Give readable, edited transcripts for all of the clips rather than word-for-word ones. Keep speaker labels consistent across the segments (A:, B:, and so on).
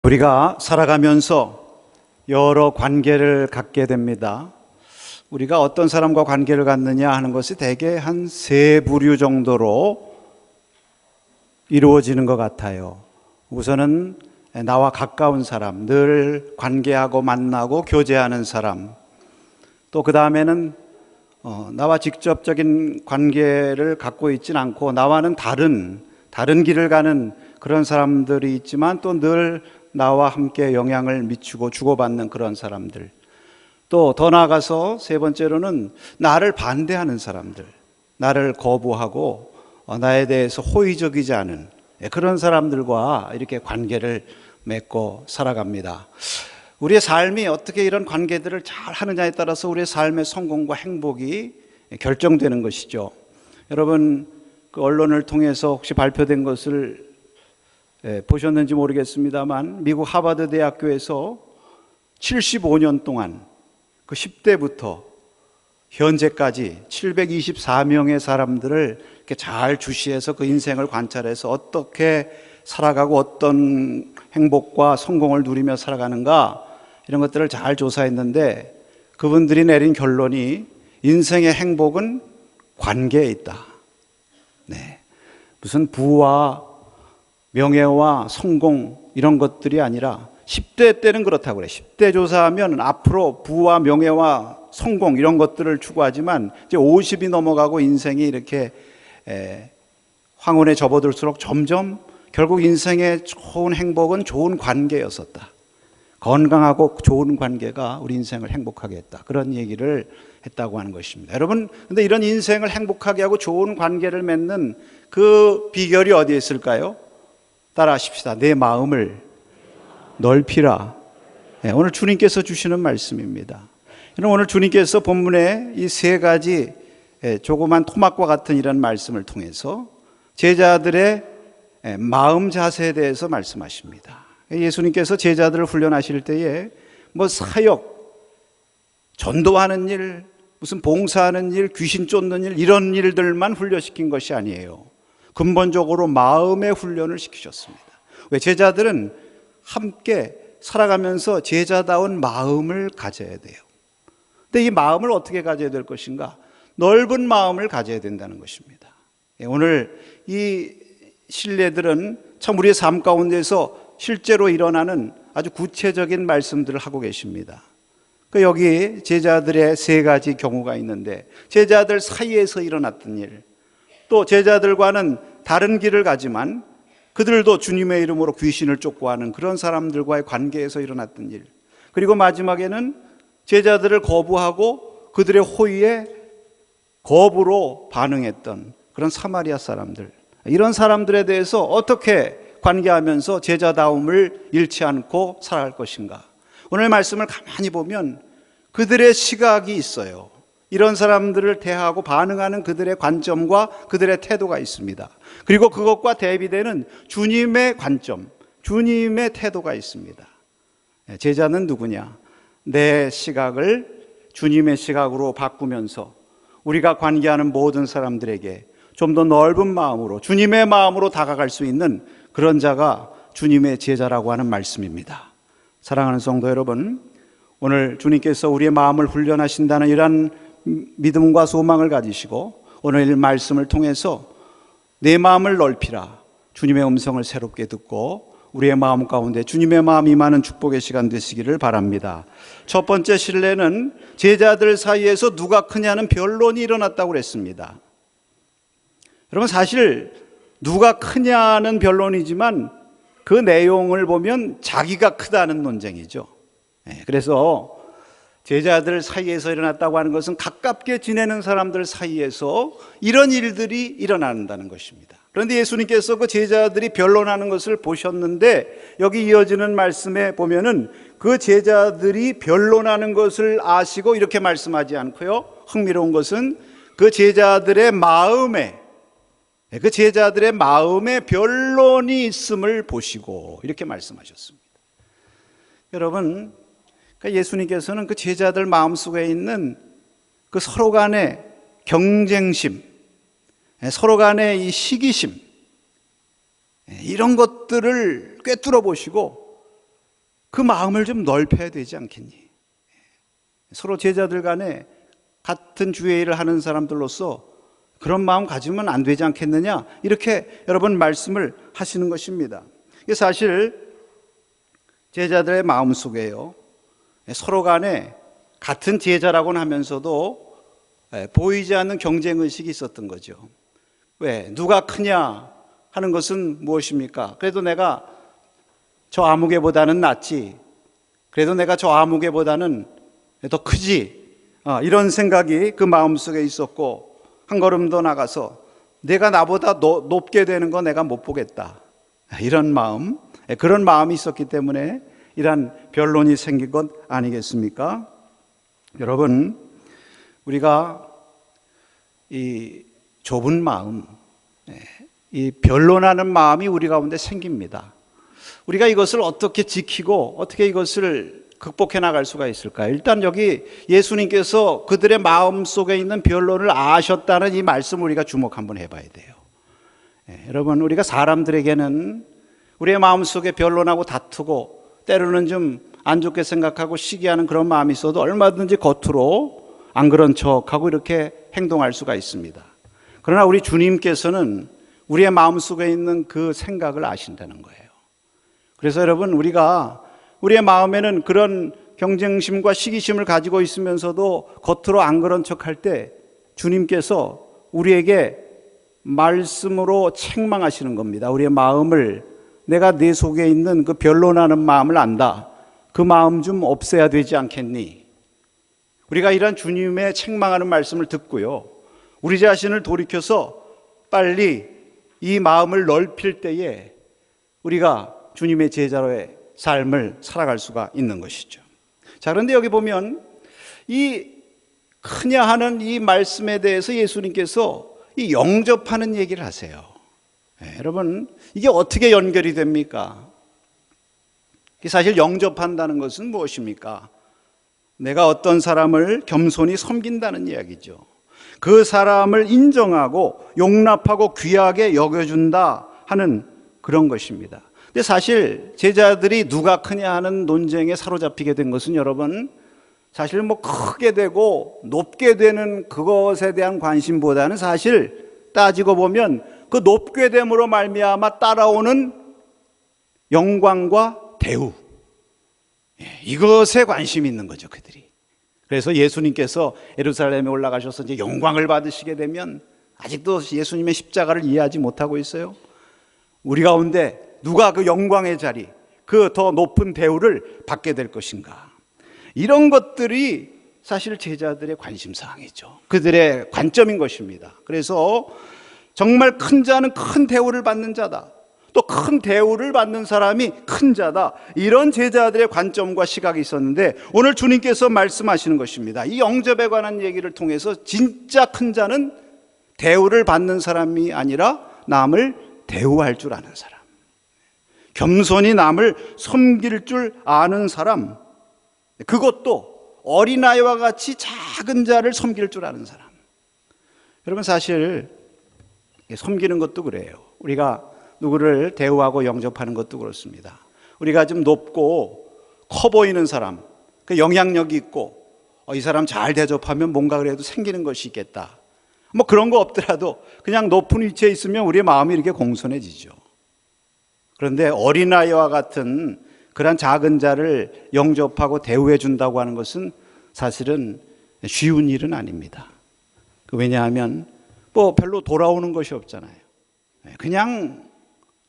A: 우리가 살아가면서 여러 관계를 갖게 됩니다. 우리가 어떤 사람과 관계를 갖느냐 하는 것이 대개 한 세 부류 정도로 이루어지는 것 같아요. 우선은 나와 가까운 사람, 늘 관계하고 만나고 교제하는 사람, 또 그 다음에는 나와 직접적인 관계를 갖고 있진 않고 나와는 다른 길을 가는 그런 사람들이 있지만 또 늘 나와 함께 영향을 미치고 주고받는 그런 사람들, 또 더 나아가서 세 번째로는 나를 반대하는 사람들, 나를 거부하고 나에 대해서 호의적이지 않은 그런 사람들과 이렇게 관계를 맺고 살아갑니다. 우리의 삶이 어떻게 이런 관계들을 잘 하느냐에 따라서 우리의 삶의 성공과 행복이 결정되는 것이죠. 여러분, 그 언론을 통해서 혹시 발표된 것을 보셨는지 모르겠습니다만 미국 하버드 대학교에서 75년 동안 그 10대부터 현재까지 724명의 사람들을 이렇게 잘 주시해서 그 인생을 관찰해서 어떻게 살아가고 어떤 행복과 성공을 누리며 살아가는가 이런 것들을 잘 조사했는데 그분들이 내린 결론이 인생의 행복은 관계에 있다. 네. 무슨 부와 명예와 성공 이런 것들이 아니라 10대 때는 그렇다고 그래. 10대 조사하면 앞으로 부와 명예와 성공 이런 것들을 추구하지만 이제 50이 넘어가고 인생이 이렇게 황혼에 접어들수록 점점 결국 인생의 좋은 행복은 좋은 관계였었다. 건강하고 좋은 관계가 우리 인생을 행복하게 했다. 그런 얘기를 했다고 하는 것입니다. 여러분, 근데 이런 인생을 행복하게 하고 좋은 관계를 맺는 그 비결이 어디에 있을까요? 따라 하십시다. 내 마음을 넓히라. 오늘 주님께서 주시는 말씀입니다. 오늘 주님께서 본문에 이 세 가지 조그만 토막과 같은 이런 말씀을 통해서 제자들의 마음 자세에 대해서 말씀하십니다. 예수님께서 제자들을 훈련하실 때에 뭐 사역, 전도하는 일, 무슨 봉사하는 일, 귀신 쫓는 일 이런 일들만 훈련시킨 것이 아니에요. 근본적으로 마음의 훈련을 시키셨습니다. 왜? 제자들은 함께 살아가면서 제자다운 마음을 가져야 돼요. 근데 이 마음을 어떻게 가져야 될 것인가? 넓은 마음을 가져야 된다는 것입니다. 오늘 이 신뢰들은 참 우리의 삶 가운데서 실제로 일어나는 아주 구체적인 말씀들을 하고 계십니다. 여기 제자들의 세 가지 경우가 있는데 제자들 사이에서 일어났던 일, 또 제자들과는 다른 길을 가지만 그들도 주님의 이름으로 귀신을 쫓고 하는 그런 사람들과의 관계에서 일어났던 일, 그리고 마지막에는 제자들을 거부하고 그들의 호의에 거부로 반응했던 그런 사마리아 사람들, 이런 사람들에 대해서 어떻게 관계하면서 제자다움을 잃지 않고 살아갈 것인가. 오늘 말씀을 가만히 보면 그들의 시각이 있어요. 이런 사람들을 대하고 반응하는 그들의 관점과 그들의 태도가 있습니다. 그리고 그것과 대비되는 주님의 관점, 주님의 태도가 있습니다. 제자는 누구냐? 내 시각을 주님의 시각으로 바꾸면서 우리가 관계하는 모든 사람들에게 좀 더 넓은 마음으로 주님의 마음으로 다가갈 수 있는 그런 자가 주님의 제자라고 하는 말씀입니다. 사랑하는 성도 여러분, 오늘 주님께서 우리의 마음을 훈련하신다는 이러한 믿음과 소망을 가지시고 오늘 이 말씀을 통해서 내 마음을 넓히라, 주님의 음성을 새롭게 듣고 우리의 마음 가운데 주님의 마음이 임하는 축복의 시간 되시기를 바랍니다. 첫 번째 신뢰는 제자들 사이에서 누가 크냐는 변론이 일어났다고 그랬습니다. 여러분, 사실 누가 크냐는 변론이지만 그 내용을 보면 자기가 크다는 논쟁이죠. 그래서 제자들 사이에서 일어났다고 하는 것은 가깝게 지내는 사람들 사이에서 이런 일들이 일어난다는 것입니다. 그런데 예수님께서 그 제자들이 변론하는 것을 보셨는데 여기 이어지는 말씀에 보면은 그 제자들이 변론하는 것을 아시고 이렇게 말씀하지 않고요, 흥미로운 것은 그 제자들의 마음에 변론이 있음을 보시고 이렇게 말씀하셨습니다. 여러분, 예수님께서는 그 제자들 마음속에 있는 그 서로 간의 경쟁심, 서로 간의 이 시기심, 이런 것들을 꿰뚫어 보시고 그 마음을 좀 넓혀야 되지 않겠니? 서로 제자들 간에 같은 주의 일을 하는 사람들로서 그런 마음 가지면 안 되지 않겠느냐, 이렇게 여러분 말씀을 하시는 것입니다. 이게 사실 제자들의 마음 속에요, 서로 간에 같은 제자라고는 하면서도 보이지 않는 경쟁의식이 있었던 거죠. 왜? 누가 크냐 하는 것은 무엇입니까? 그래도 내가 저 아무개보다는 낫지, 그래도 내가 저 아무개보다는 더 크지, 이런 생각이 그 마음속에 있었고, 한 걸음 더 나가서 내가 나보다 높게 되는 거 내가 못 보겠다, 이런 마음, 그런 마음이 있었기 때문에 이러한 변론이 생긴 것 아니겠습니까? 여러분, 우리가 이 좁은 마음, 이 변론하는 마음이 우리 가운데 생깁니다. 우리가 이것을 어떻게 지키고 어떻게 이것을 극복해 나갈 수가 있을까요? 일단 여기 예수님께서 그들의 마음 속에 있는 변론을 아셨다는 이 말씀 우리가 주목 한번 해봐야 돼요. 여러분, 우리가 사람들에게는 우리의 마음 속에 변론하고 다투고 때로는 좀 안 좋게 생각하고 시기하는 그런 마음이 있어도 얼마든지 겉으로 안 그런 척하고 이렇게 행동할 수가 있습니다. 그러나 우리 주님께서는 우리의 마음 속에 있는 그 생각을 아신다는 거예요. 그래서 여러분, 우리가 우리의 마음에는 그런 경쟁심과 시기심을 가지고 있으면서도 겉으로 안 그런 척할 때 주님께서 우리에게 말씀으로 책망하시는 겁니다. 우리의 마음을, 내가 내 속에 있는 그 변론하는 마음을 안다, 그 마음 좀 없애야 되지 않겠니? 우리가 이런 주님의 책망하는 말씀을 듣고요, 우리 자신을 돌이켜서 빨리 이 마음을 넓힐 때에 우리가 주님의 제자로의 삶을 살아갈 수가 있는 것이죠. 자, 그런데 여기 보면 이 크냐 하는 이 말씀에 대해서 예수님께서 이 영접하는 얘기를 하세요. 여러분, 이게 어떻게 연결이 됩니까? 사실 영접한다는 것은 무엇입니까? 내가 어떤 사람을 겸손히 섬긴다는 이야기죠. 그 사람을 인정하고 용납하고 귀하게 여겨준다 하는 그런 것입니다. 근데 사실 제자들이 누가 크냐 하는 논쟁에 사로잡히게 된 것은 여러분, 사실 뭐 크게 되고 높게 되는 그것에 대한 관심보다는 사실 따지고 보면 그 높게 됨으로 말미암아 따라오는 영광과 대우, 이것에 관심이 있는 거죠, 그들이. 그래서 예수님께서 예루살렘에 올라가셔서 이제 영광을 받으시게 되면 아직도 예수님의 십자가를 이해하지 못하고 있어요. 우리 가운데 누가 그 영광의 자리, 그 더 높은 대우를 받게 될 것인가, 이런 것들이 사실 제자들의 관심사항이죠. 그들의 관점인 것입니다. 그래서 정말 큰 자는 큰 대우를 받는 자다, 또 큰 대우를 받는 사람이 큰 자다, 이런 제자들의 관점과 시각이 있었는데 오늘 주님께서 말씀하시는 것입니다. 이 영접에 관한 얘기를 통해서 진짜 큰 자는 대우를 받는 사람이 아니라 남을 대우할 줄 아는 사람, 겸손히 남을 섬길 줄 아는 사람, 그것도 어린아이와 같이 작은 자를 섬길 줄 아는 사람. 여러분, 사실 섬기는 것도 그래요. 우리가 누구를 대우하고 영접하는 것도 그렇습니다. 우리가 좀 높고 커 보이는 사람, 그 영향력이 있고 이 사람 잘 대접하면 뭔가 그래도 생기는 것이 있겠다, 뭐 그런 거 없더라도 그냥 높은 위치에 있으면 우리의 마음이 이렇게 공손해지죠. 그런데 어린아이와 같은 그런 작은 자를 영접하고 대우해 준다고 하는 것은 사실은 쉬운 일은 아닙니다. 왜냐하면 뭐 별로 돌아오는 것이 없잖아요. 그냥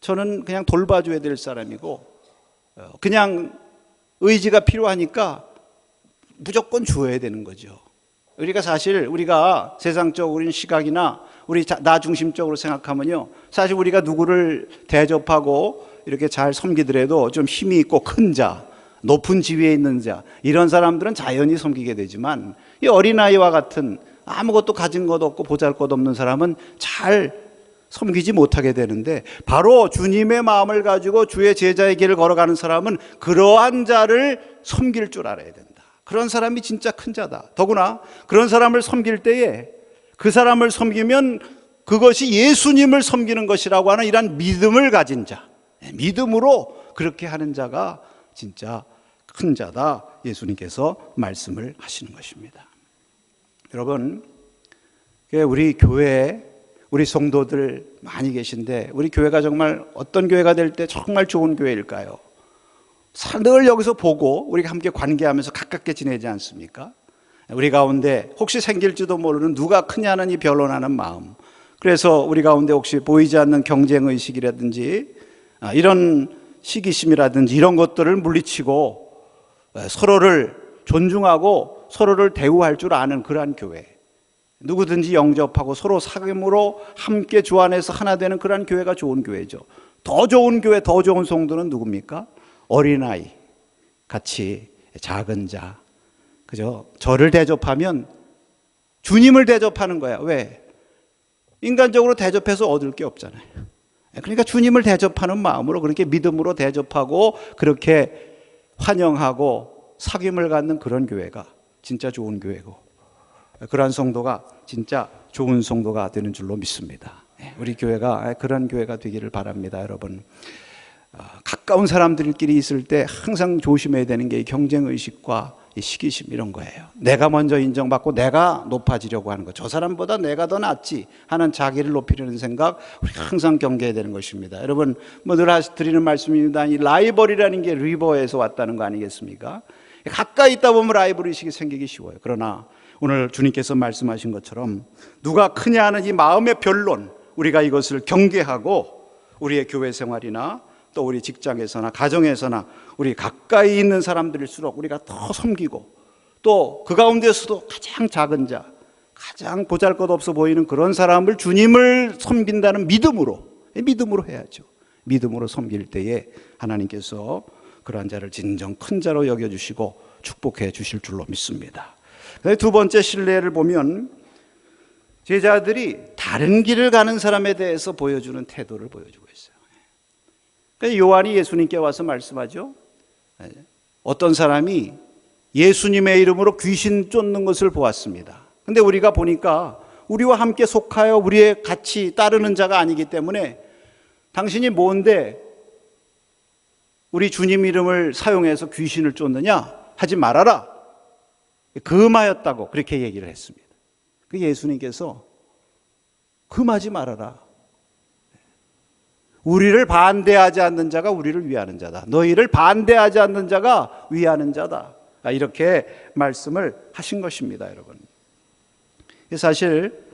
A: 저는 그냥 돌봐줘야 될 사람이고 그냥 의지가 필요하니까 무조건 주어야 되는 거죠. 우리가 사실 우리가 세상적인 시각이나 우리 나 중심적으로 생각하면요, 사실 우리가 누구를 대접하고 이렇게 잘 섬기더라도 좀 힘이 있고 큰 자, 높은 지위에 있는 자, 이런 사람들은 자연히 섬기게 되지만 이 어린아이와 같은 아무것도 가진 것 없고 보잘것없는 사람은 잘 섬기지 못하게 되는데, 바로 주님의 마음을 가지고 주의 제자의 길을 걸어가는 사람은 그러한 자를 섬길 줄 알아야 된다. 그런 사람이 진짜 큰 자다. 더구나 그런 사람을 섬길 때에 그 사람을 섬기면 그것이 예수님을 섬기는 것이라고 하는 이런 믿음을 가진 자, 믿음으로 그렇게 하는 자가 진짜 큰 자다. 예수님께서 말씀을 하시는 것입니다. 여러분, 우리 교회에 우리 성도들 많이 계신데 우리 교회가 정말 어떤 교회가 될 때 정말 좋은 교회일까요? 늘 여기서 보고 우리가 함께 관계하면서 가깝게 지내지 않습니까? 우리 가운데 혹시 생길지도 모르는 누가 크냐는 이 변론하는 마음, 그래서 우리 가운데 혹시 보이지 않는 경쟁의식이라든지 이런 시기심이라든지 이런 것들을 물리치고 서로를 존중하고 서로를 대우할 줄 아는 그러한 교회, 누구든지 영접하고 서로 사귐으로 함께 주 안에서 하나 되는 그러한 교회가 좋은 교회죠. 더 좋은 교회, 더 좋은 성도는 누굽니까? 어린아이 같이 작은 자, 그죠? 저를 대접하면 주님을 대접하는 거야. 왜? 인간적으로 대접해서 얻을 게 없잖아요. 그러니까 주님을 대접하는 마음으로 그렇게 믿음으로 대접하고 그렇게 환영하고 사귐을 갖는 그런 교회가 진짜 좋은 교회고, 그러한 성도가 진짜 좋은 성도가 되는 줄로 믿습니다. 우리 교회가 그런 교회가 되기를 바랍니다. 여러분, 가까운 사람들끼리 있을 때 항상 조심해야 되는 게 경쟁의식과 시기심 이런 거예요. 내가 먼저 인정받고 내가 높아지려고 하는 거, 저 사람보다 내가 더 낫지 하는 자기를 높이려는 생각, 우리가 항상 경계해야 되는 것입니다. 여러분, 늘 드리는 말씀입니다. 이 라이벌이라는 게 리버에서 왔다는 거 아니겠습니까? 가까이 있다 보면 라이벌 의식이 생기기 쉬워요. 그러나 오늘 주님께서 말씀하신 것처럼 누가 크냐 하는 이 마음의 변론, 우리가 이것을 경계하고 우리의 교회 생활이나 또 우리 직장에서나 가정에서나 우리 가까이 있는 사람들일수록 우리가 더 섬기고, 또 그 가운데서도 가장 작은 자, 가장 보잘것없어 보이는 그런 사람을 주님을 섬긴다는 믿음으로 해야죠. 믿음으로 섬길 때에 하나님께서 그러한 자를 진정 큰 자로 여겨주시고 축복해 주실 줄로 믿습니다. 두 번째 신뢰를 보면 제자들이 다른 길을 가는 사람에 대해서 보여주는 태도를 보여주고 있어요. 그래서 요한이 예수님께 와서 말씀하죠. 어떤 사람이 예수님의 이름으로 귀신 쫓는 것을 보았습니다. 근데 우리가 보니까 우리와 함께 속하여 우리의 같이 따르는 자가 아니기 때문에 당신이 뭔데 우리 주님 이름을 사용해서 귀신을 쫓느냐? 하지 말아라. 금하였다고 그렇게 얘기를 했습니다. 그 예수님께서 금하지 말아라. 우리를 반대하지 않는 자가 우리를 위하는 자다. 너희를 반대하지 않는 자가 위하는 자다. 이렇게 말씀을 하신 것입니다, 여러분. 사실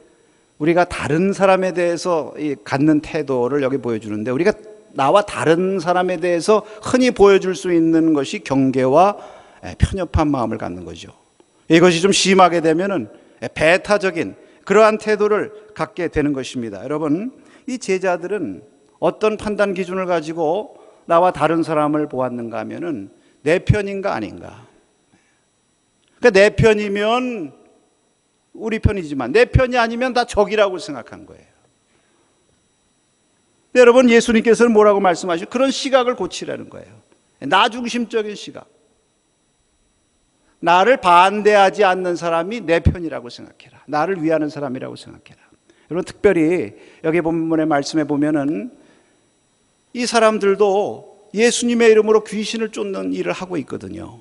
A: 우리가 다른 사람에 대해서 갖는 태도를 여기 보여주는데, 우리가 나와 다른 사람에 대해서 흔히 보여줄 수 있는 것이 경계와 편협한 마음을 갖는 거죠. 이것이 좀 심하게 되면은 배타적인 그러한 태도를 갖게 되는 것입니다. 여러분, 이 제자들은 어떤 판단 기준을 가지고 나와 다른 사람을 보았는가 하면은 내 편인가 아닌가. 그러니까 내 편이면 우리 편이지만 내 편이 아니면 다 적이라고 생각한 거예요. 여러분, 예수님께서는 뭐라고 말씀하시죠? 그런 시각을 고치라는 거예요. 나 중심적인 시각. 나를 반대하지 않는 사람이 내 편이라고 생각해라. 나를 위하는 사람이라고 생각해라. 여러분, 특별히 여기 본문의 말씀에 보면은 이 사람들도 예수님의 이름으로 귀신을 쫓는 일을 하고 있거든요.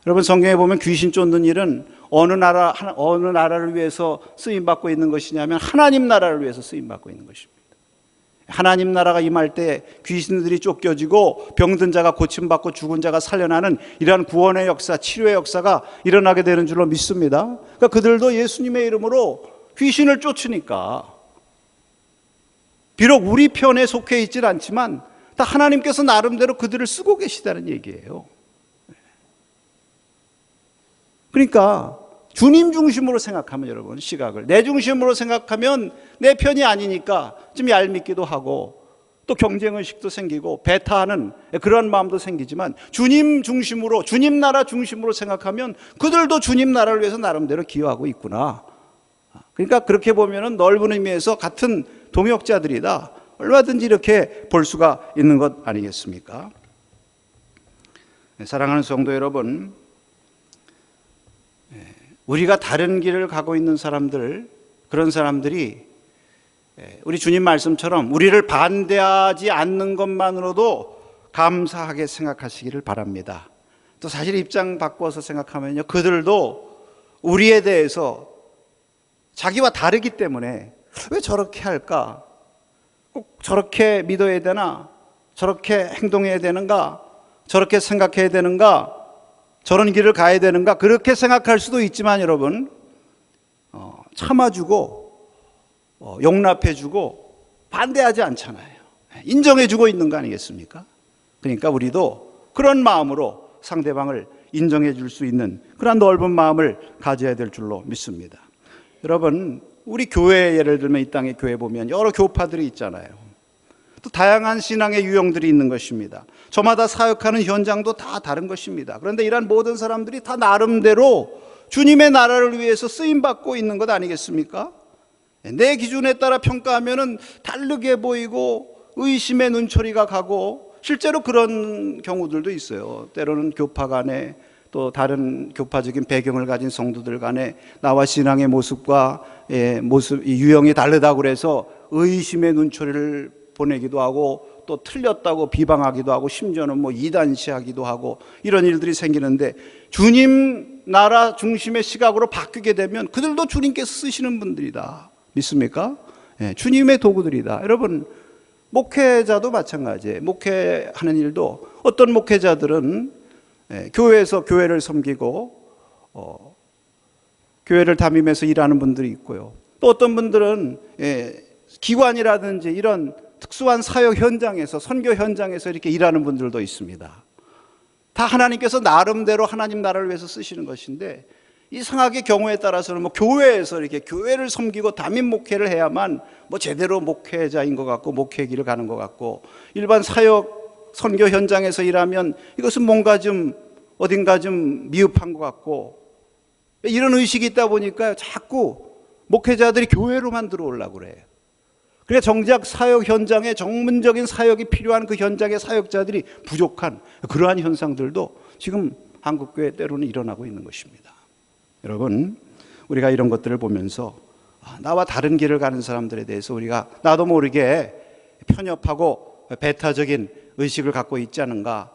A: 여러분, 성경에 보면 귀신 쫓는 일은 어느 나라를 위해서 쓰임받고 있는 것이냐면 하나님 나라를 위해서 쓰임받고 있는 것입니다. 하나님 나라가 임할 때 귀신들이 쫓겨지고 병든 자가 고침받고 죽은 자가 살려나는 이러한 구원의 역사, 치료의 역사가 일어나게 되는 줄로 믿습니다. 그러니까 그들도 예수님의 이름으로 귀신을 쫓으니까 비록 우리 편에 속해 있질 않지만 다 하나님께서 나름대로 그들을 쓰고 계시다는 얘기예요. 그러니까 주님 중심으로 생각하면, 여러분, 시각을 내 중심으로 생각하면 내 편이 아니니까 좀 얄밉기도 하고 또 경쟁의식도 생기고 배타하는 그런 마음도 생기지만, 주님 중심으로, 주님 나라 중심으로 생각하면 그들도 주님 나라를 위해서 나름대로 기여하고 있구나. 그러니까 그렇게 보면은 넓은 의미에서 같은 동역자들이다. 얼마든지 이렇게 볼 수가 있는 것 아니겠습니까? 사랑하는 성도 여러분, 우리가 다른 길을 가고 있는 사람들, 그런 사람들이 우리 주님 말씀처럼 우리를 반대하지 않는 것만으로도 감사하게 생각하시기를 바랍니다. 또 사실 입장 바꿔서 생각하면요, 그들도 우리에 대해서 자기와 다르기 때문에 왜 저렇게 할까? 꼭 저렇게 믿어야 되나? 저렇게 행동해야 되는가? 저렇게 생각해야 되는가? 저런 길을 가야 되는가? 그렇게 생각할 수도 있지만 여러분, 참아주고 용납해주고 반대하지 않잖아요. 인정해주고 있는 거 아니겠습니까? 그러니까 우리도 그런 마음으로 상대방을 인정해줄 수 있는 그런 넓은 마음을 가져야 될 줄로 믿습니다. 여러분, 우리 교회, 예를 들면 이 땅의 교회 보면 여러 교파들이 있잖아요. 또 다양한 신앙의 유형들이 있는 것입니다. 저마다 사역하는 현장도 다 다른 것입니다. 그런데 이러한 모든 사람들이 다 나름대로 주님의 나라를 위해서 쓰임받고 있는 것 아니겠습니까? 내 기준에 따라 평가하면 다르게 보이고 의심의 눈초리가 가고 실제로 그런 경우들도 있어요. 때로는 교파 간에 또 다른 교파적인 배경을 가진 성도들 간에 나와 신앙의 모습과 유형이 다르다고 그래서 의심의 눈초리를 보내기도 하고 또 틀렸다고 비방하기도 하고 심지어는 이단시하기도 하고 이런 일들이 생기는데, 주님 나라 중심의 시각으로 바뀌게 되면 그들도 주님께서 쓰시는 분들이다. 믿습니까? 주님의 도구들이다. 여러분, 목회자도 마찬가지예요. 목회하는 일도 어떤 목회자들은 교회에서 교회를 섬기고 교회를 담임해서 일하는 분들이 있고요. 또 어떤 분들은 기관이라든지 이런 특수한 사역 현장에서, 선교 현장에서 이렇게 일하는 분들도 있습니다. 다 하나님께서 나름대로 하나님 나라를 위해서 쓰시는 것인데, 이상하게 경우에 따라서는 교회에서 이렇게 교회를 섬기고 담임 목회를 해야만 제대로 목회자인 것 같고 목회의 길을 가는 것 같고, 일반 사역 선교 현장에서 일하면 이것은 뭔가 좀 어딘가 좀 미흡한 것 같고, 이런 의식이 있다 보니까 자꾸 목회자들이 교회로만 들어오려고 그래요. 그러니까 정작 사역 현장에 전문적인 사역이 필요한 그 현장의 사역자들이 부족한 그러한 현상들도 지금 한국교회 때로는 일어나고 있는 것입니다. 여러분, 우리가 이런 것들을 보면서 나와 다른 길을 가는 사람들에 대해서 우리가 나도 모르게 편협하고 배타적인 의식을 갖고 있지 않은가,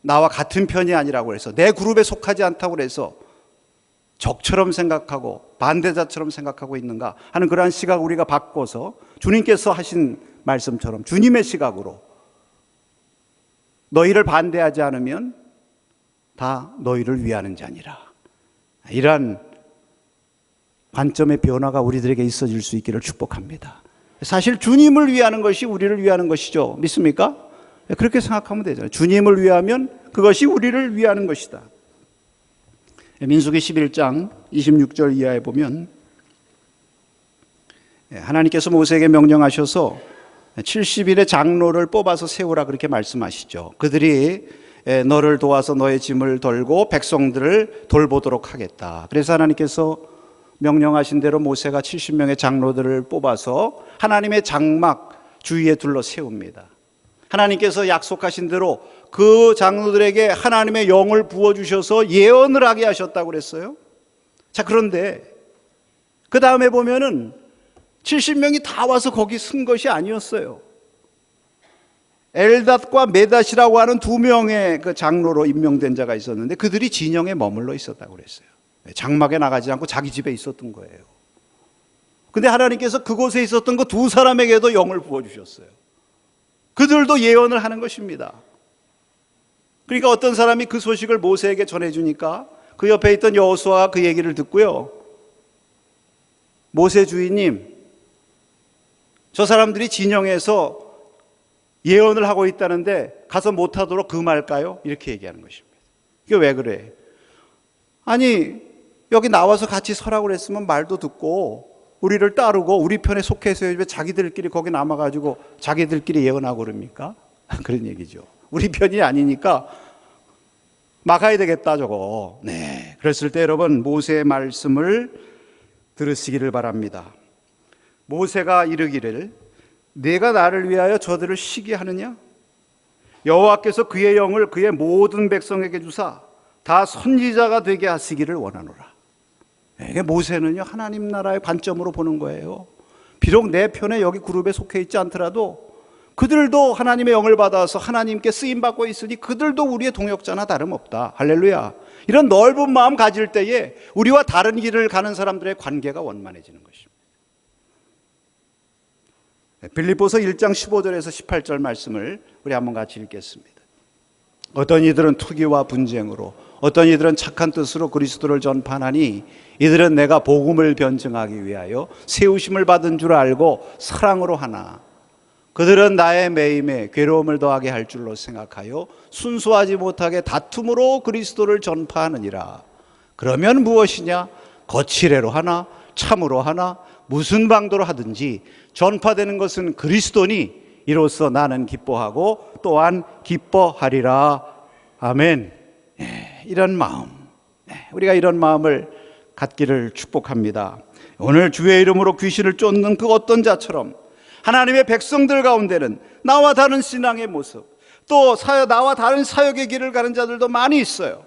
A: 나와 같은 편이 아니라고 해서, 내 그룹에 속하지 않다고 해서 적처럼 생각하고 반대자처럼 생각하고 있는가 하는 그러한 시각을 우리가 바꿔서 주님께서 하신 말씀처럼 주님의 시각으로, 너희를 반대하지 않으면 다 너희를 위하는 자니라, 이러한 관점의 변화가 우리들에게 있어질 수 있기를 축복합니다. 사실 주님을 위하는 것이 우리를 위하는 것이죠. 믿습니까? 그렇게 생각하면 되잖아요. 주님을 위하면 그것이 우리를 위하는 것이다. 민수기 11장 26절 이하에 보면 하나님께서 모세에게 명령하셔서 70일의 장로를 뽑아서 세우라 그렇게 말씀하시죠. 그들이 너를 도와서 너의 짐을 덜고 백성들을 돌보도록 하겠다. 그래서 하나님께서 명령하신 대로 모세가 70명의 장로들을 뽑아서 하나님의 장막 주위에 둘러 세웁니다. 하나님께서 약속하신 대로 그 장로들에게 하나님의 영을 부어주셔서 예언을 하게 하셨다고 그랬어요. 자, 그런데 그 다음에 보면은 70명이 다 와서 거기 쓴 것이 아니었어요. 엘닷과 메닷이라고 하는 두 명의 그 장로로 임명된 자가 있었는데 그들이 진영에 머물러 있었다고 그랬어요. 장막에 나가지 않고 자기 집에 있었던 거예요. 근데 하나님께서 그곳에 있었던 그 두 사람에게도 영을 부어주셨어요. 그들도 예언을 하는 것입니다. 그러니까 어떤 사람이 그 소식을 모세에게 전해주니까 그 옆에 있던 여호수아가 그 얘기를 듣고요, 모세 주인님, 저 사람들이 진영에서 예언을 하고 있다는데 가서 못하도록 금할까요? 이렇게 얘기하는 것입니다. 이게 왜 그래? 아니, 여기 나와서 같이 서라고 그랬으면 말도 듣고 우리를 따르고 우리 편에 속해서 왜 자기들끼리 거기 남아가지고 자기들끼리 예언하고 그럽니까? 그런 얘기죠. 우리 편이 아니니까 막아야 되겠다 저거. 네, 그랬을 때 여러분, 모세의 말씀을 들으시기를 바랍니다. 모세가 이르기를, 내가 나를 위하여 저들을 시기하느냐? 여호와께서 그의 영을 그의 모든 백성에게 주사 다 선지자가 되게 하시기를 원하노라. 이게 모세는요, 하나님 나라의 관점으로 보는 거예요. 비록 내 편에 여기 그룹에 속해 있지 않더라도 그들도 하나님의 영을 받아서 하나님께 쓰임받고 있으니 그들도 우리의 동역자나 다름없다. 할렐루야. 이런 넓은 마음 가질 때에 우리와 다른 길을 가는 사람들의 관계가 원만해지는 것입니다. 빌립보서 1장 15절에서 18절 말씀을 우리 한번 같이 읽겠습니다. 어떤 이들은 투기와 분쟁으로, 어떤 이들은 착한 뜻으로 그리스도를 전파하니 이들은 내가 복음을 변증하기 위하여 세우심을 받은 줄 알고 사랑으로 하나, 그들은 나의 매임에 괴로움을 더하게 할 줄로 생각하여 순수하지 못하게 다툼으로 그리스도를 전파하느니라. 그러면 무엇이냐? 거칠애로 하나 참으로 하나 무슨 방도로 하든지 전파되는 것은 그리스도니 이로써 나는 기뻐하고 또한 기뻐하리라. 아멘. 이런 마음, 우리가 이런 마음을 갖기를 축복합니다. 오늘 주의 이름으로 귀신을 쫓는 그 어떤 자처럼 하나님의 백성들 가운데는 나와 다른 신앙의 모습, 또 나와 다른 사역의 길을 가는 자들도 많이 있어요.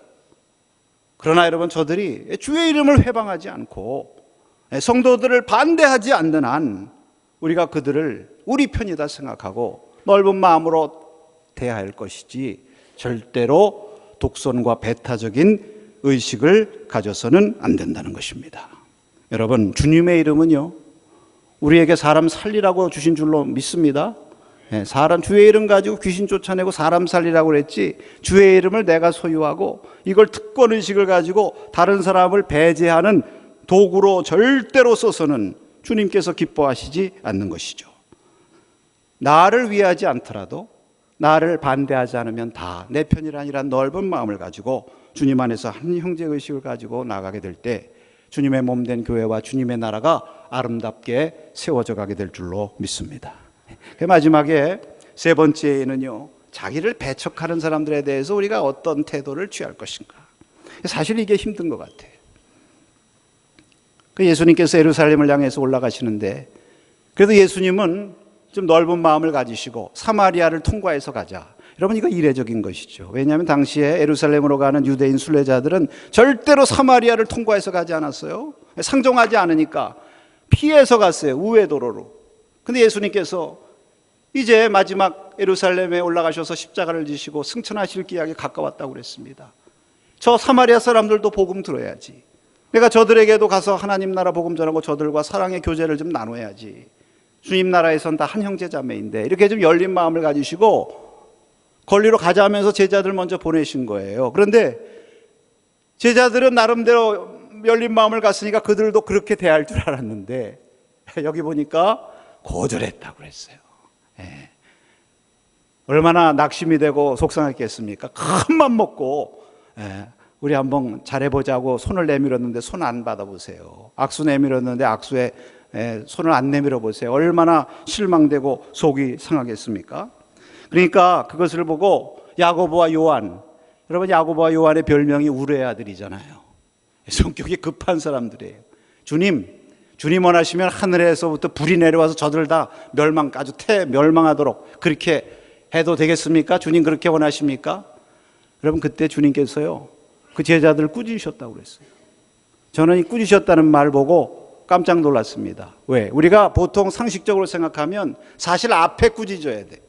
A: 그러나 여러분, 저들이 주의 이름을 회방하지 않고 성도들을 반대하지 않는 한 우리가 그들을 우리 편이다 생각하고 넓은 마음으로 대할 것이지 절대로 독선과 배타적인 의식을 가져서는 안 된다는 것입니다. 여러분, 주님의 이름은요, 우리에게 사람 살리라고 주신 줄로 믿습니다. 사람 주의 이름 가지고 귀신 쫓아내고 사람 살리라고 그랬지, 주의 이름을 내가 소유하고 이걸 특권의식을 가지고 다른 사람을 배제하는 도구로 절대로 써서는 주님께서 기뻐하시지 않는 것이죠. 나를 위하지 않더라도 나를 반대하지 않으면 다 내 편이라니란 넓은 마음을 가지고 주님 안에서 한 형제의식을 가지고 나가게 될 때 주님의 몸된 교회와 주님의 나라가 아름답게 세워져 가게 될 줄로 믿습니다. 마지막에 세 번째는요, 자기를 배척하는 사람들에 대해서 우리가 어떤 태도를 취할 것인가. 사실 이게 힘든 것 같아요. 예수님께서 예루살렘을 향해서 올라가시는데, 그래도 예수님은 좀 넓은 마음을 가지시고 사마리아를 통과해서 가자. 여러분, 이거 이례적인 것이죠. 왜냐하면 당시에 예루살렘으로 가는 유대인 순례자들은 절대로 사마리아를 통과해서 가지 않았어요. 상종하지 않으니까 피해서 갔어요, 우회도로로. 근데 예수님께서 이제 마지막 예루살렘에 올라가셔서 십자가를 지시고 승천하실 기약이 가까웠다고 그랬습니다. 저 사마리아 사람들도 복음 들어야지. 내가 저들에게도 가서 하나님 나라 복음 전하고 저들과 사랑의 교제를 좀 나눠야지. 주님 나라에선 다 한 형제 자매인데, 이렇게 좀 열린 마음을 가지시고 거리로 가자 하면서 제자들 먼저 보내신 거예요. 그런데 제자들은 나름대로 열린 마음을 갔으니까 그들도 그렇게 대할 줄 알았는데 여기 보니까 거절했다고 그랬어요. 얼마나 낙심이 되고 속상했겠습니까? 큰 맘 먹고 우리 한번 잘해보자고 손을 내밀었는데 손 안 받아보세요. 악수 내밀었는데 악수에 손을 안 내밀어 보세요. 얼마나 실망되고 속이 상하겠습니까? 그러니까 그것을 보고 야고보와 요한, 여러분, 야고보와 요한의 별명이 우레의 아들이잖아요. 성격이 급한 사람들이에요. 주님 원하시면 하늘에서부터 불이 내려와서 저들 다 아주 멸망하도록 그렇게 해도 되겠습니까? 주님 그렇게 원하십니까? 여러분, 그때 주님께서요, 그 제자들을 꾸짖으셨다고 그랬어요. 저는 이 꾸짖으셨다는 말 보고 깜짝 놀랐습니다. 왜? 우리가 보통 상식적으로 생각하면 사실 앞에 꾸짖어야 돼.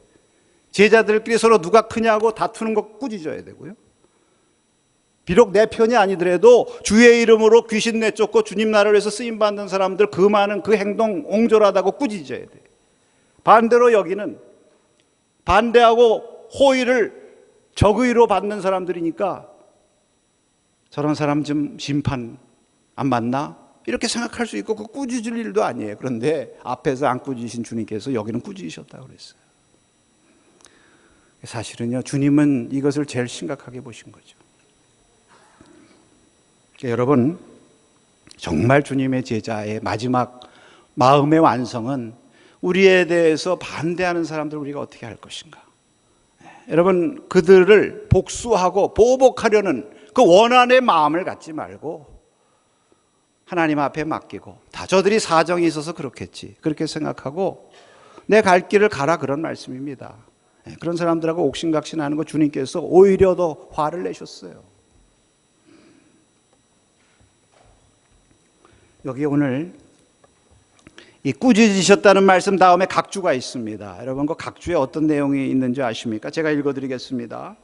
A: 제자들끼리 서로 누가 크냐고 다투는 거 꾸짖어야 되고요. 비록 내 편이 아니더라도 주의 이름으로 귀신 내쫓고 주님 나라를 위해서 쓰임받는 사람들 그 많은 그 행동 옹졸하다고 꾸짖어야 돼. 반대로 여기는 반대하고 호의를 적의로 받는 사람들이니까 저런 사람 좀 심판 안 받나? 이렇게 생각할 수 있고 그 꾸짖을 일도 아니에요. 그런데 앞에서 안 꾸짖으신 주님께서 여기는 꾸짖으셨다고 그랬어요. 사실은요, 주님은 이것을 제일 심각하게 보신 거죠. 여러분, 정말 주님의 제자의 마지막 마음의 완성은 우리에 대해서 반대하는 사람들 우리가 어떻게 할 것인가. 여러분, 그들을 복수하고 보복하려는 그 원한의 마음을 갖지 말고 하나님 앞에 맡기고, 다 저들이 사정이 있어서 그렇겠지, 그렇게 생각하고 내 갈 길을 가라, 그런 말씀입니다. 그런 사람들하고 옥신각신하는 거 주님께서 오히려 더 화를 내셨어요. 여기 오늘 이 꾸짖으셨다는 말씀 다음에 각주가 있습니다. 여러분 그 각주에 어떤 내용이 있는지 아십니까? 제가 읽어드리겠습니다.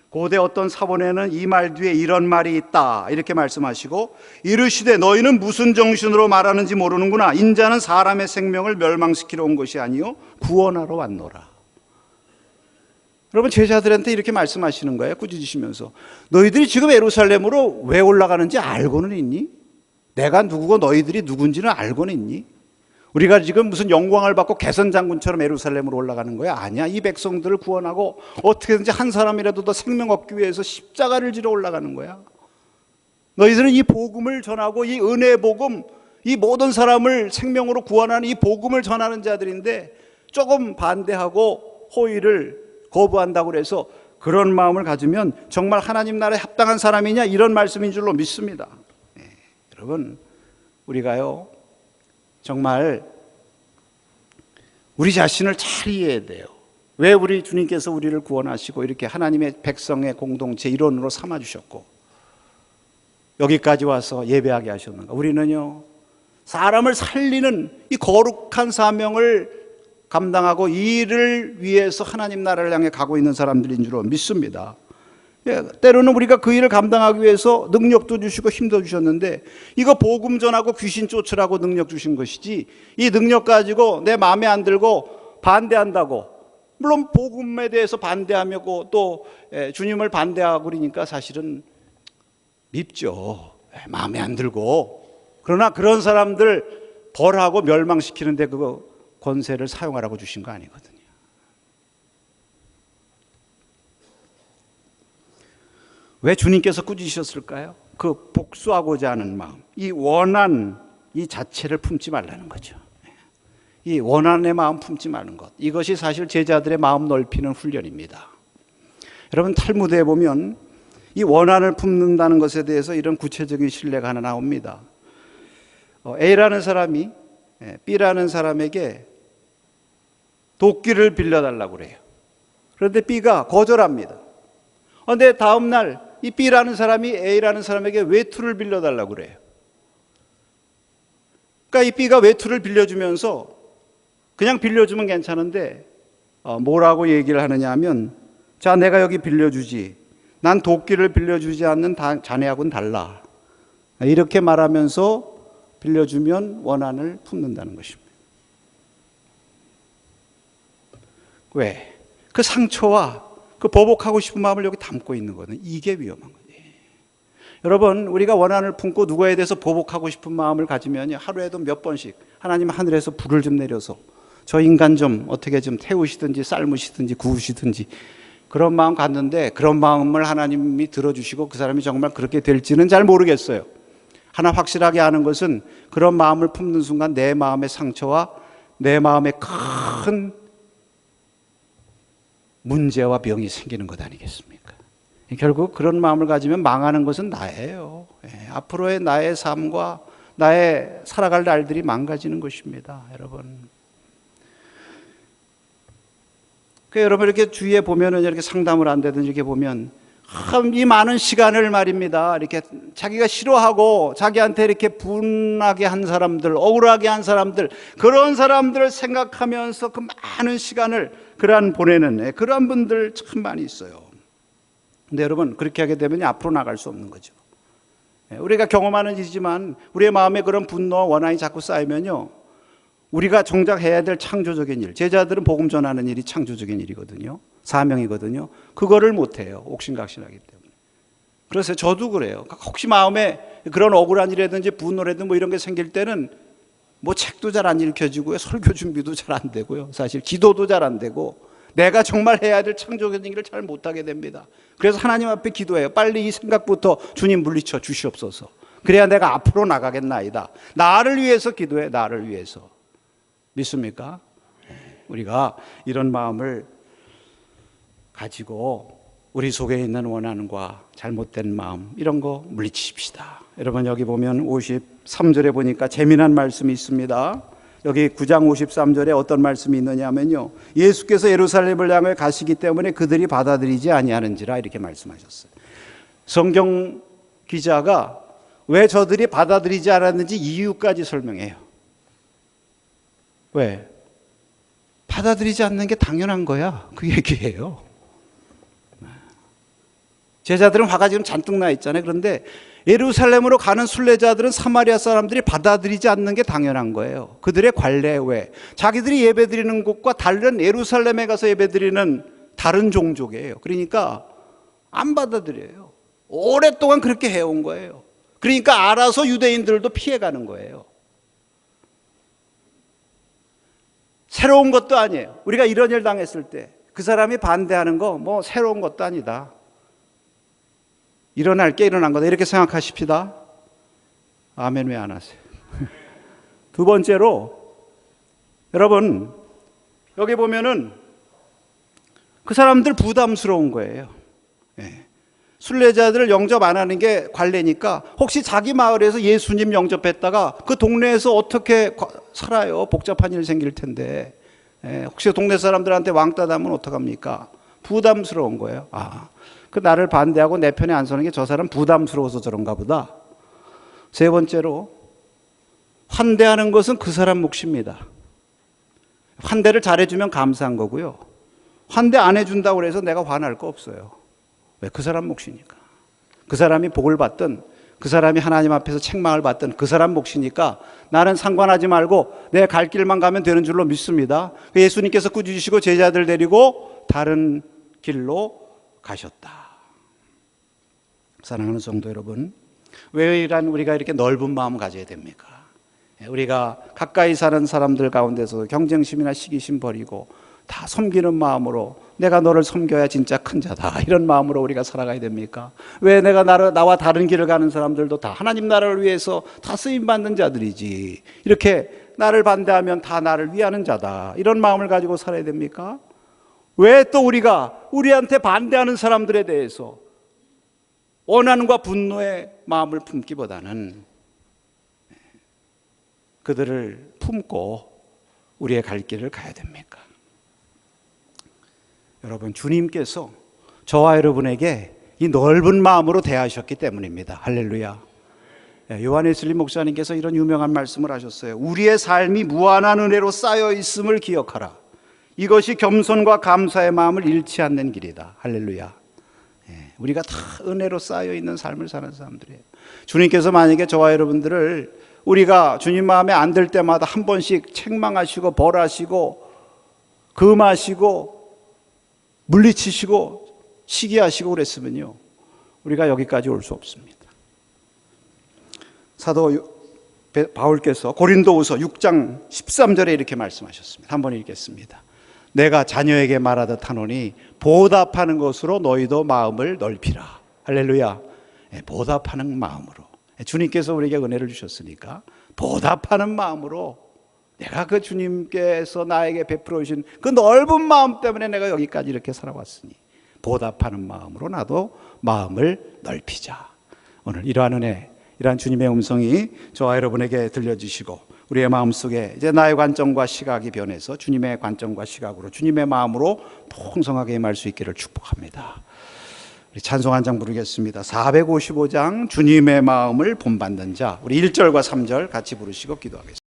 A: 고대 어떤 사본에는 이 말 뒤에 이런 말이 있다 이렇게 말씀하시고, 이르시되 너희는 무슨 정신으로 말하는지 모르는구나. 인자는 사람의 생명을 멸망시키러 온 것이 아니요 구원하러 왔노라. 여러분 제자들한테 이렇게 말씀하시는 거예요. 꾸짖으시면서 너희들이 지금 예루살렘으로 왜 올라가는지 알고는 있니? 내가 누구고 너희들이 누군지는 알고는 있니? 우리가 지금 무슨 영광을 받고 개선장군처럼 예루살렘으로 올라가는 거야? 아니야. 이 백성들을 구원하고 어떻게든지 한 사람이라도 더 생명 얻기 위해서 십자가를 지러 올라가는 거야. 너희들은 이 복음을 전하고 이 은혜의 복음, 이 모든 사람을 생명으로 구원하는 이 복음을 전하는 자들인데 조금 반대하고 호의를 거부한다고 해서 그런 마음을 가지면 정말 하나님 나라에 합당한 사람이냐 이런 말씀인 줄로 믿습니다. 네, 여러분 우리가요 정말 우리 자신을 잘 이해해야 돼요. 왜 우리 주님께서 우리를 구원하시고 이렇게 하나님의 백성의 공동체 일원으로 삼아주셨고 여기까지 와서 예배하게 하셨는가? 우리는요 사람을 살리는 이 거룩한 사명을 감당하고 이 일을 위해서 하나님 나라를 향해 가고 있는 사람들인 줄 믿습니다. 때로는 우리가 그 일을 감당하기 위해서 능력도 주시고 힘도 주셨는데 이거 복음 전하고 귀신 쫓으라고 능력 주신 것이지 이 능력 가지고 내 마음에 안 들고 반대한다고, 물론 복음에 대해서 반대하고 또 주님을 반대하고 그러니까 사실은 밉죠. 마음에 안 들고. 그러나 그런 사람들 벌하고 멸망시키는데 그거 권세를 사용하라고 주신 거 아니거든요. 왜 주님께서 꾸짖으셨을까요? 그 복수하고자 하는 마음, 이 원한 이 자체를 품지 말라는 거죠. 이 원한의 마음 품지 말는 것, 이것이 사실 제자들의 마음 넓히는 훈련입니다. 여러분 탈무드에 보면 이 원한을 품는다는 것에 대해서 이런 구체적인 신뢰가 하나 나옵니다. A라는 사람이 B라는 사람에게 도끼를 빌려달라고 그래요. 그런데 B가 거절합니다. 그런데 다음 날 이 B라는 사람이 A라는 사람에게 외투를 빌려달라고 그래요. 그러니까 이 B가 외투를 빌려주면서 그냥 빌려주면 괜찮은데 뭐라고 얘기를 하느냐 하면, 자 내가 여기 빌려주지, 난 도끼를 빌려주지 않는 자네하고는 달라, 이렇게 말하면서 빌려주면 원한을 품는다는 것입니다. 왜? 그 상처와 그 보복하고 싶은 마음을 여기 담고 있는 거는 이게 위험한 거예요. 여러분 우리가 원한을 품고 누구에 대해서 보복하고 싶은 마음을 가지면 하루에도 몇 번씩 하나님 하늘에서 불을 좀 내려서 저 인간 좀 어떻게 좀 태우시든지 삶으시든지 구우시든지 그런 마음 갖는데, 그런 마음을 하나님이 들어주시고 그 사람이 정말 그렇게 될지는 잘 모르겠어요. 하나 확실하게 아는 것은 그런 마음을 품는 순간 내 마음의 상처와 내 마음에 큰 문제와 병이 생기는 것 아니겠습니까? 결국 그런 마음을 가지면 망하는 것은 나예요. 앞으로의 나의 삶과 나의 살아갈 날들이 망가지는 것입니다. 여러분. 여러분 이렇게 주위에 보면은 이렇게 상담을 안 되든지 이렇게 보면 이 많은 시간을 말입니다. 이렇게 자기가 싫어하고 자기한테 이렇게 분하게 한 사람들, 억울하게 한 사람들, 그런 사람들을 생각하면서 그 많은 시간을 보내는 그러한 분들 참 많이 있어요. 근데 여러분 그렇게 하게 되면 앞으로 나갈 수 없는 거죠. 우리가 경험하는 일이지만 우리의 마음에 그런 분노와 원한이 자꾸 쌓이면요, 우리가 정작 해야 될 창조적인 일, 제자들은 복음 전하는 일이 창조적인 일이거든요. 사명이거든요. 그거를 못해요. 옥신각신하기 때문에. 그래서 저도 그래요. 혹시 마음에 그런 억울한 일이라든지 분노라든지 뭐 이런 게 생길 때는 뭐 책도 잘 안 읽혀지고요, 설교 준비도 잘 안 되고요, 사실 기도도 잘 안 되고 내가 정말 해야 될 창조적인 일을 잘 못하게 됩니다. 그래서 하나님 앞에 기도해요. 빨리 이 생각부터 주님 물리쳐 주시옵소서. 그래야 내가 앞으로 나가겠나이다. 나를 위해서 기도해. 나를 위해서. 믿습니까? 우리가 이런 마음을 가지고 우리 속에 있는 원한과 잘못된 마음 이런 거 물리치십시다. 여러분 여기 보면 53절에 보니까 재미난 말씀이 있습니다. 여기 9장 53절에 어떤 말씀이 있느냐 하면요, 예수께서 예루살렘을 향해 가시기 때문에 그들이 받아들이지 아니하는지라 이렇게 말씀하셨어요. 성경 기자가 왜 저들이 받아들이지 않았는지 이유까지 설명해요. 왜? 받아들이지 않는 게 당연한 거야. 그 얘기예요. 제자들은 화가 지금 잔뜩 나 있잖아요. 그런데 예루살렘으로 가는 순례자들은 사마리아 사람들이 받아들이지 않는 게 당연한 거예요. 그들의 관례 외 자기들이 예배드리는 곳과 다른 예루살렘에 가서 예배드리는 다른 종족이에요. 그러니까 안 받아들여요. 오랫동안 그렇게 해온 거예요. 그러니까 알아서 유대인들도 피해가는 거예요. 새로운 것도 아니에요. 우리가 이런 일 당했을 때 그 사람이 반대하는 거 뭐 새로운 것도 아니다. 일어날 게 일어난 거다. 이렇게 생각하십시다. 아멘 왜 안 하세요? 두 번째로 여러분 여기 보면은 그 사람들 부담스러운 거예요. 순례자들을 영접 안 하는 게 관례니까 혹시 자기 마을에서 예수님 영접했다가 그 동네에서 어떻게 살아요? 복잡한 일 생길 텐데 혹시 동네 사람들한테 왕따 나면 어떡합니까? 부담스러운 거예요. 그 나를 반대하고 내 편에 안 서는 게 저 사람 부담스러워서 저런가 보다. 세 번째로 환대하는 것은 그 사람 몫입니다. 환대를 잘해주면 감사한 거고요. 환대 안 해준다고 해서 내가 화날 거 없어요. 왜? 그 사람 몫이니까. 그 사람이 복을 받든 그 사람이 하나님 앞에서 책망을 받든 그 사람 몫이니까 나는 상관하지 말고 내 갈 길만 가면 되는 줄로 믿습니다. 예수님께서 꾸짖으시고 제자들 데리고 다른 길로 가셨다. 사랑하는 성도 여러분, 왜 우리가 이렇게 넓은 마음을 가져야 됩니까? 우리가 가까이 사는 사람들 가운데서 경쟁심이나 시기심 버리고 다 섬기는 마음으로 내가 너를 섬겨야 진짜 큰 자다 이런 마음으로 우리가 살아가야 됩니까? 왜 내가 나와 다른 길을 가는 사람들도 다 하나님 나라를 위해서 다 쓰임받는 자들이지 이렇게 나를 반대하면 다 나를 위하는 자다 이런 마음을 가지고 살아야 됩니까? 왜 또 우리가 우리한테 반대하는 사람들에 대해서 원한과 분노의 마음을 품기보다는 그들을 품고 우리의 갈 길을 가야 됩니까? 여러분, 주님께서 저와 여러분에게 이 넓은 마음으로 대하셨기 때문입니다. 할렐루야. 요한 웨슬리 목사님께서 이런 유명한 말씀을 하셨어요. 우리의 삶이 무한한 은혜로 쌓여 있음을 기억하라. 이것이 겸손과 감사의 마음을 잃지 않는 길이다. 할렐루야. 우리가 다 은혜로 쌓여 있는 삶을 사는 사람들이에요. 주님께서 만약에 저와 여러분들을 우리가 주님 마음에 안 들 때마다 한 번씩 책망하시고 벌하시고 금하시고 물리치시고 시기하시고 그랬으면요 우리가 여기까지 올 수 없습니다. 사도 바울께서 고린도후서 6장 13절에 이렇게 말씀하셨습니다. 한번 읽겠습니다. 내가 자녀에게 말하듯 하노니 보답하는 것으로 너희도 마음을 넓히라. 할렐루야. 보답하는 마음으로 주님께서 우리에게 은혜를 주셨으니까 보답하는 마음으로 내가 그 주님께서 나에게 베풀어 주신 그 넓은 마음 때문에 내가 여기까지 이렇게 살아왔으니 보답하는 마음으로 나도 마음을 넓히자. 오늘 이러한 은혜, 이러한 주님의 음성이 저와 여러분에게 들려주시고 우리의 마음속에 이제 나의 관점과 시각이 변해서 주님의 관점과 시각으로 주님의 마음으로 풍성하게 임할 수 있기를 축복합니다. 우리 찬송 한 장 부르겠습니다. 455장 주님의 마음을 본받는 자. 우리 1절과 3절 같이 부르시고 기도하겠습니다.